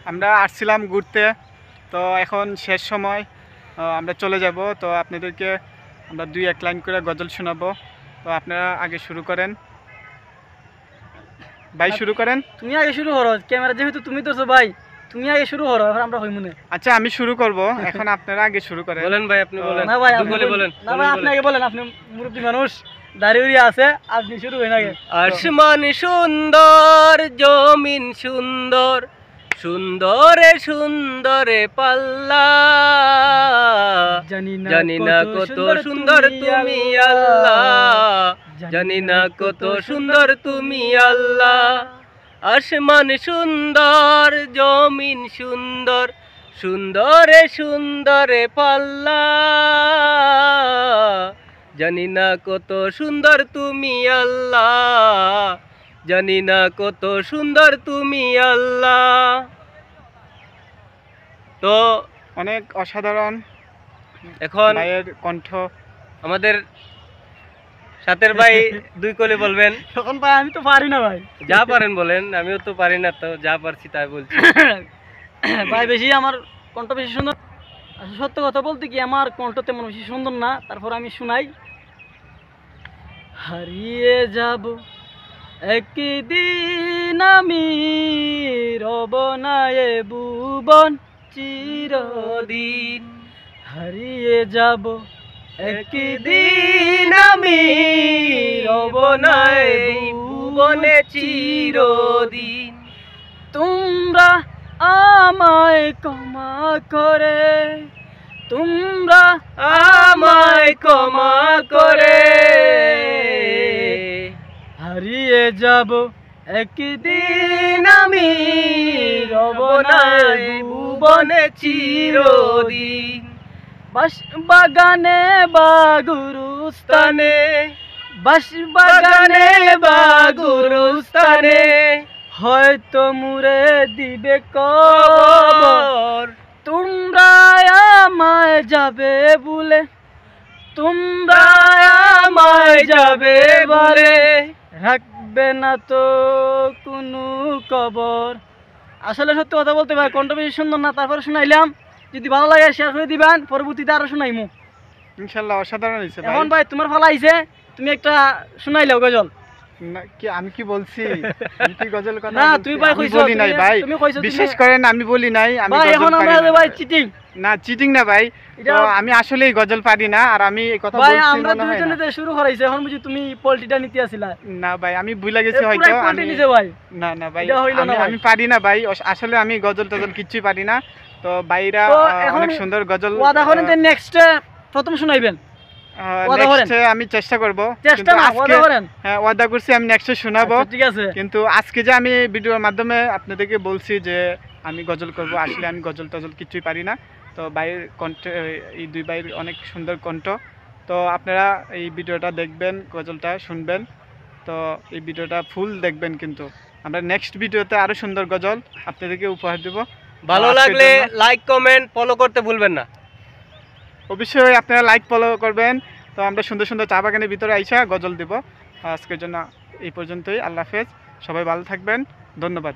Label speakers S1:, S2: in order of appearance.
S1: আমরা আসছিলাম ঘুরতে, তো এখন শেষ সময়, আমরা চলে যাব। তো আপনাদেরকে আমরা 2-1 লাইন করে গজল শোনাবো। তো আপনারা আগে শুরু করেন, ভাই শুরু করেন।
S2: তুমি আগে শুরু করো, ক্যামেরা যেহেতু তুমি ধরছো ভাই, তুমি আগে শুরু করো, এখন আমরা হই মনে।
S1: আচ্ছা আমি শুরু করব, এখন আপনারা আগে শুরু করেন।
S3: বলেন ভাই, আপনি বলেন।
S2: না ভাই
S3: বলেন।
S2: না ভাই, আপনি আগে বলেন, আপনি মুরব্বী মানুষ, দাঁড়িয়ে আছে, আপনি শুরু হইন আগে।
S3: আসমান সুন্দর, জমিন সুন্দর, সুন্দরে সুন্দরে পাল্লা, জানি না কত সুন্দর তুমি আল্লাহ, জানি না কত সুন্দর তুমি আল্লাহ। আসমান সুন্দর, জমিন সুন্দর, সুন্দরে সুন্দরে পাল্লা, জানি না কত সুন্দর তুমি আল্লাহ, জানি না কত সুন্দর তুমি আল্লাহ। তো
S1: অনেক অসাধারণ
S3: এখন
S1: ভাইয়ের কণ্ঠ।
S3: আমাদের সাথের ভাই দুই কলে বলবেন।
S2: এখন ভাই আমি তো পারি না ভাই।
S3: যা পারেন বলেন, আমিও তো পারি না, তো যা পারছি তাই বলছি।
S2: ভাই বেশি আমার কণ্ঠ বেশি সুন্দর, সত্য কথা বলতে কি আমার কণ্ঠ তেমন বেশি সুন্দর না, তারপর আমি শুনাই। হারিয়ে যাব একদিন আমি, রব না এ ভুবন চিরদিন। হারিয়ে যাব একদিন আমি,
S3: রব না এই ভুবনে চিরদিন।
S2: তোমরা আমায় ক্ষমা করে, তোমরা
S3: আমায় ক্ষমা করে,
S2: হারিয়ে যাব একদিন আমি, রব না এ ভুবনে চিরদিন। বাস বাগানে বা গুরুস্থানে, বাস বাগানে বা গুরুস্থানে, হয়তো মুরে দিবে কবর। তোমরা আমায় যাবে বলে, তোমরা আমায় যাবে বলে, রাখবে না তো কোনো কবর। আসলে সত্যি কথা বলতে ভাই কণ্ঠ বেশি সুন্দর না, তারপরে শুনাইলাম। যদি ভালো লাগে শেয়ার করে দিবেন, পরবর্তীতে আরো শুনাইমু
S1: ইনশাআল্লাহ অসাধারণ হয়েছে ভাই।
S2: এখন ভাই তোমার ফালা আইছে, তুমি একটা শুনাইলাও গজল।
S1: না কি আমি কি বলছি? আমি কি গজল কথা
S2: না
S1: বলছি?
S2: তুমি ভাই
S1: আমি
S2: কইছো,
S1: বলি নাই ভাই,
S2: তুমি কইছো,
S1: বিশ্বাস করেন আমি বলি নাই। আমি
S2: ভাই
S1: গজল
S2: এখন
S1: পারি
S2: আমরা
S1: না
S2: ভাই চিটিং।
S1: না, চিটিং না ভাই। তো
S2: এটা-
S1: আমি আসলেই গজল পারি না, আর আমি এই কথা
S2: ভাই
S1: বলছি
S2: আমরা
S1: মনে হয়
S2: দুইজনে
S1: না।
S2: তো শুরু করাইছে, এখন বুঝি তুমি পোল্টিটা নিতে আসিলা।
S1: না ভাই আমি ভুলে গেছি
S2: এ
S1: হয়তো।
S2: পুরাই পোল্টি
S1: আমি
S2: নিছে ভাই।
S1: না না ভাই,
S2: এটা হইলো না ভাই।
S1: আমি পারি না ভাই, আসলে আমি গজল টজল কিচ্ছুই পারি না। তো ভাইরা
S2: তো এখন
S1: অনেক সুন্দর গজল
S2: ওয়াদা করেন যে নেক্সট প্রথম শুনাইবেন। ওয়াদা করেন।
S1: নেক্সট আমি চেষ্টা করব,
S2: চেষ্টা
S1: কিন্তু
S2: না,
S1: আজকে
S2: ওয়াদা করেন।
S1: হ্যাঁ ওয়াদা করছি আমি নেক্সট শোনাবো।
S2: আচ্ছা, ঠিক আছে।
S1: কিন্তু আজকে যে আমি ভিডিওর মাধ্যমে আপনাদেরকে বলছি যে আমি গজল করব, আসলে আমি গজল টজল কিছুই পারি না। তো ভাইয়ের কণ্ঠ, এই দুই ভাইয়ের অনেক সুন্দর কণ্ঠ। তো আপনারা এই ভিডিওটা দেখবেন, গজলটা শুনবেন। তো এই ভিডিওটা ফুল দেখবেন, কিন্তু আমরা নেক্সট ভিডিওতে আরো সুন্দর গজল আপনাদেরকে উপহার দেব।
S3: ভালো
S1: আজকের
S3: লাগলে
S1: জন্য
S3: লাইক কমেন্ট ফলো করতে ভুলবেন না।
S1: অবশ্যই আপনারা লাইক ফলো করবেন। তো আমরা সুন্দর সুন্দর চা বাগানের ভিতরে আইসা গজল দেব। আজকের জন্য এই পর্যন্তই। আল্লাহ হাফেজ, সবাই ভালো থাকবেন, ধন্যবাদ।